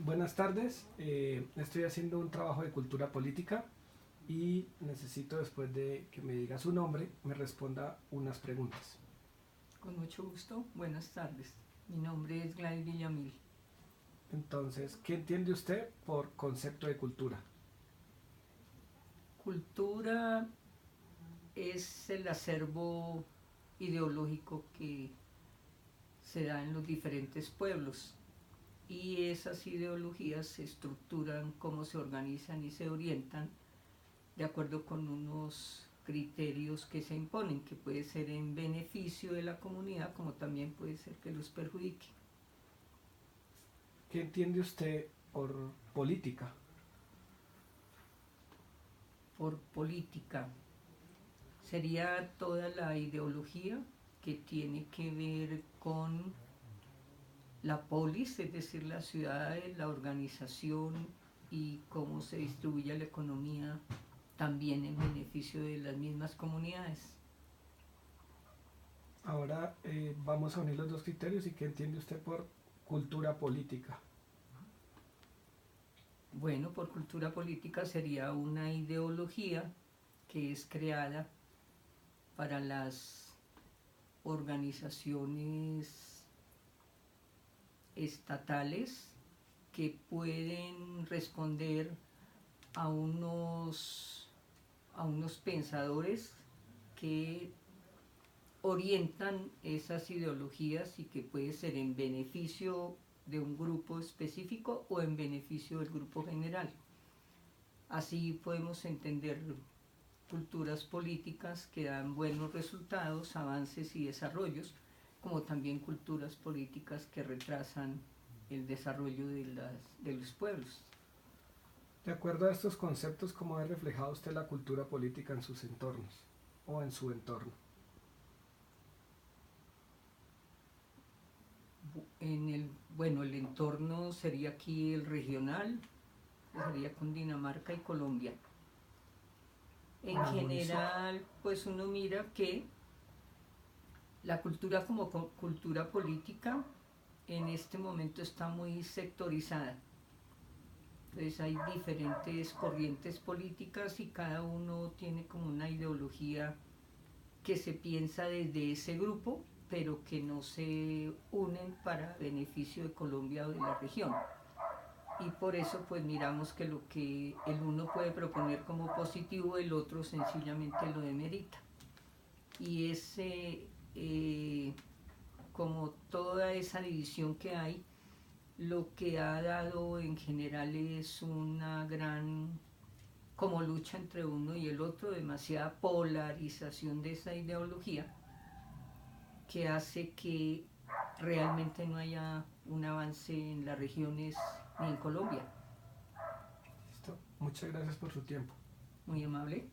Buenas tardes, estoy haciendo un trabajo de cultura política y necesito, después de que me diga su nombre, me responda unas preguntas. Con mucho gusto, buenas tardes. Mi nombre es Gladys Villamil. Entonces, ¿qué entiende usted por concepto de cultura? Cultura es el acervo ideológico que se da en los diferentes pueblos y esas ideologías se estructuran, cómo se organizan y se orientan de acuerdo con unos criterios que se imponen, que puede ser en beneficio de la comunidad como también puede ser que los perjudique. ¿Qué entiende usted por política? Por política sería toda la ideología que tiene que ver con la polis, es decir, las ciudades, la organización y cómo se distribuye la economía también en beneficio de las mismas comunidades. Ahora vamos a unir los dos criterios y ¿qué entiende usted por cultura política? Bueno, por cultura política sería una ideología que es creada para las organizaciones estatales que pueden responder a unos pensadores que orientan esas ideologías y que puede ser en beneficio de un grupo específico o en beneficio del grupo general. Así podemos entender culturas políticas que dan buenos resultados, avances y desarrollos, como también culturas políticas que retrasan el desarrollo de los pueblos. De acuerdo a estos conceptos, ¿cómo ha reflejado usted la cultura política en sus entornos o en su entorno? El entorno sería aquí el regional, sería Cundinamarca y Colombia. En general, pues uno mira que la cultura como cultura política en este momento está muy sectorizada. Entonces hay diferentes corrientes políticas y cada uno tiene como una ideología que se piensa desde ese grupo, pero que no se unen para beneficio de Colombia o de la región. Y por eso pues miramos que lo que el uno puede proponer como positivo, el otro sencillamente lo demerita. Y como toda esa división que hay, lo que ha dado en general es una gran como lucha entre uno y el otro, demasiada polarización de esa ideología que hace que realmente no haya un avance en las regiones ni en Colombia. Listo. Muchas gracias por su tiempo. Muy amable.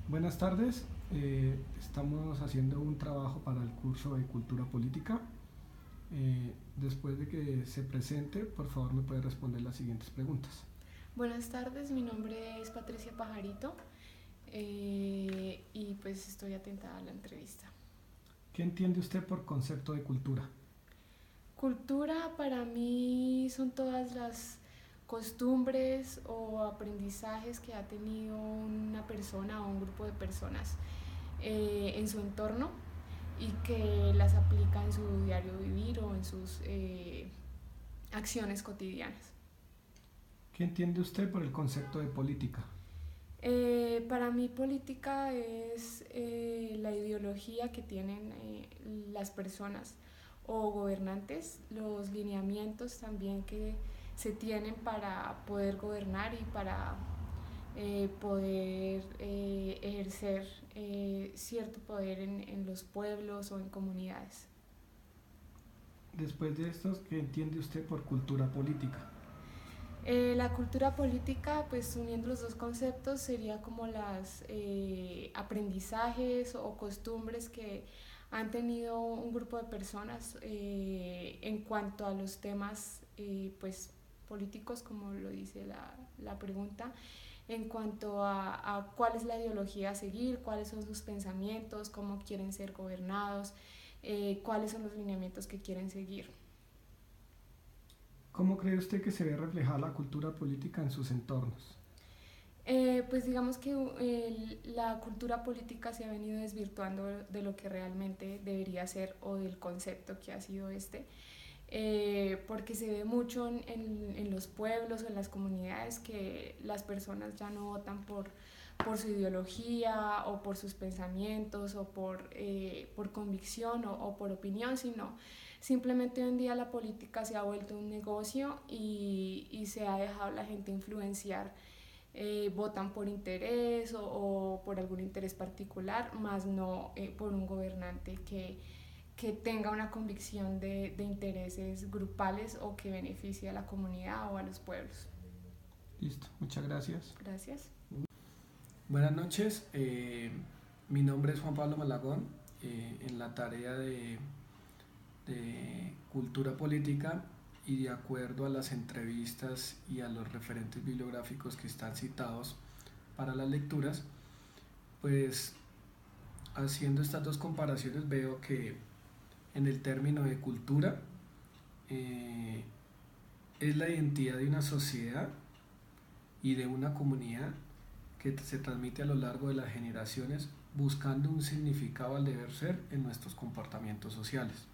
Buenas tardes, estamos haciendo un trabajo para el curso de cultura política. Después de que se presente, por favor me puede responder las siguientes preguntas. Buenas tardes, mi nombre es Patricia Pajarito y pues estoy atenta a la entrevista. ¿Qué entiende usted por concepto de cultura? Cultura para mí son todas las costumbres o aprendizajes que ha tenido una persona o un grupo de personas en su entorno y que las aplica en su diario vivir o en sus acciones cotidianas. ¿Qué entiende usted por el concepto de política? Para mí política es la ideología que tienen las personas o gobernantes, los lineamientos también que se tienen para poder gobernar y para poder ejercer cierto poder en los pueblos o en comunidades. Después de estos, ¿qué entiende usted por cultura política? La cultura política, pues uniendo los dos conceptos, sería como los aprendizajes o costumbres que han tenido un grupo de personas en cuanto a los temas pues, políticos, como lo dice la pregunta, en cuanto a cuál es la ideología a seguir, cuáles son sus pensamientos, cómo quieren ser gobernados, cuáles son los lineamientos que quieren seguir. ¿Cómo cree usted que se ve reflejada la cultura política en sus entornos? Pues digamos que la cultura política se ha venido desvirtuando de lo que realmente debería ser o del concepto que ha sido porque se ve mucho en los pueblos o en las comunidades que las personas ya no votan por su ideología o por sus pensamientos o por convicción o por opinión, sino simplemente hoy en día la política se ha vuelto un negocio y se ha dejado a la gente influenciar. Votan por interés o por algún interés particular, más no por un gobernante que tenga una convicción de intereses grupales o que beneficie a la comunidad o a los pueblos. Listo, muchas gracias. Gracias. Buenas noches, mi nombre es Juan Pablo Malagón, en la tarea de cultura política y de acuerdo a las entrevistas y a los referentes bibliográficos que están citados para las lecturas, pues haciendo estas dos comparaciones veo que en el término de cultura es la identidad de una sociedad y de una comunidad que se transmite a lo largo de las generaciones buscando un significado al deber ser en nuestros comportamientos sociales.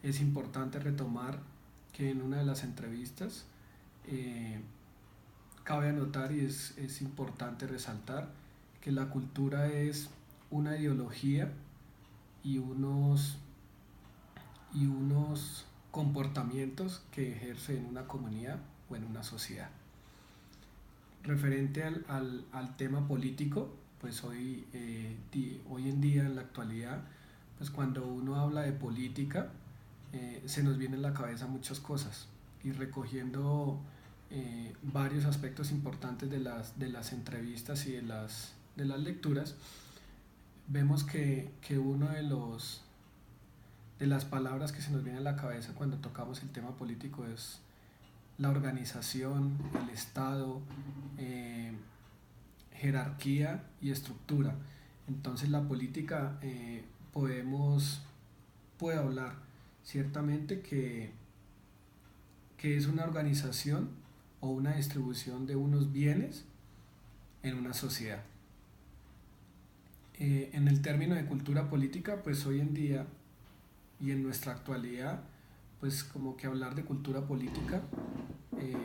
Es importante retomar que en una de las entrevistas cabe anotar y es importante resaltar que la cultura es una ideología y unos comportamientos que ejerce en una comunidad o en una sociedad. Referente al tema político, pues hoy en día, en la actualidad, pues cuando uno habla de política, se nos vienen a la cabeza muchas cosas, y recogiendo varios aspectos importantes de las entrevistas y de las lecturas, vemos que uno de las palabras que se nos viene a la cabeza cuando tocamos el tema político es la organización, el Estado, jerarquía y estructura. Entonces la política puede hablar ciertamente que es una organización o una distribución de unos bienes en una sociedad. En el término de cultura política, pues hoy en día y en nuestra actualidad, pues como que hablar de cultura política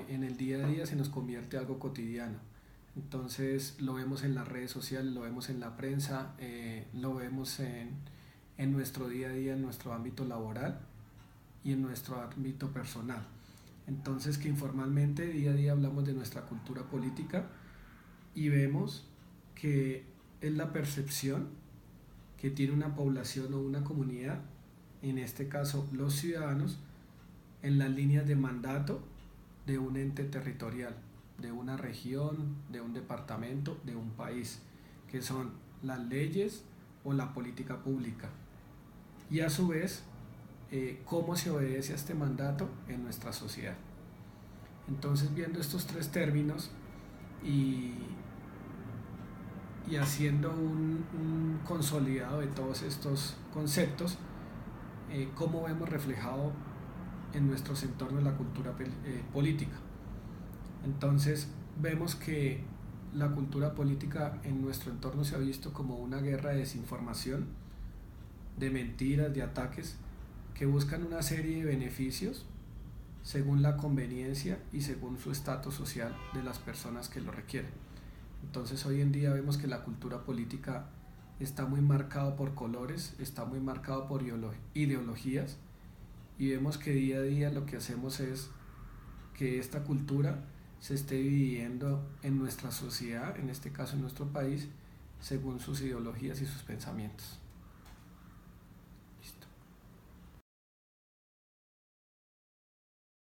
en el día a día se nos convierte en algo cotidiano. Entonces lo vemos en las redes sociales, lo vemos en la prensa, lo vemos en nuestro día a día, en nuestro ámbito laboral y en nuestro ámbito personal. Entonces que informalmente día a día hablamos de nuestra cultura política y vemos que es la percepción que tiene una población o una comunidad, en este caso los ciudadanos, en las líneas de mandato de un ente territorial, de una región, de un departamento, de un país, que son las leyes o la política pública. Y a su vez, cómo se obedece a este mandato en nuestra sociedad. Entonces, viendo estos tres términos y haciendo un consolidado de todos estos conceptos, cómo vemos reflejado en nuestros entornos la cultura política. Entonces vemos que la cultura política en nuestro entorno se ha visto como una guerra de desinformación, de mentiras, de ataques que buscan una serie de beneficios según la conveniencia y según su estatus social de las personas que lo requieren. Entonces hoy en día vemos que la cultura política está muy marcado por colores, está muy marcado por ideologías, y vemos que día a día lo que hacemos es que esta cultura se esté dividiendo en nuestra sociedad, en este caso en nuestro país, según sus ideologías y sus pensamientos.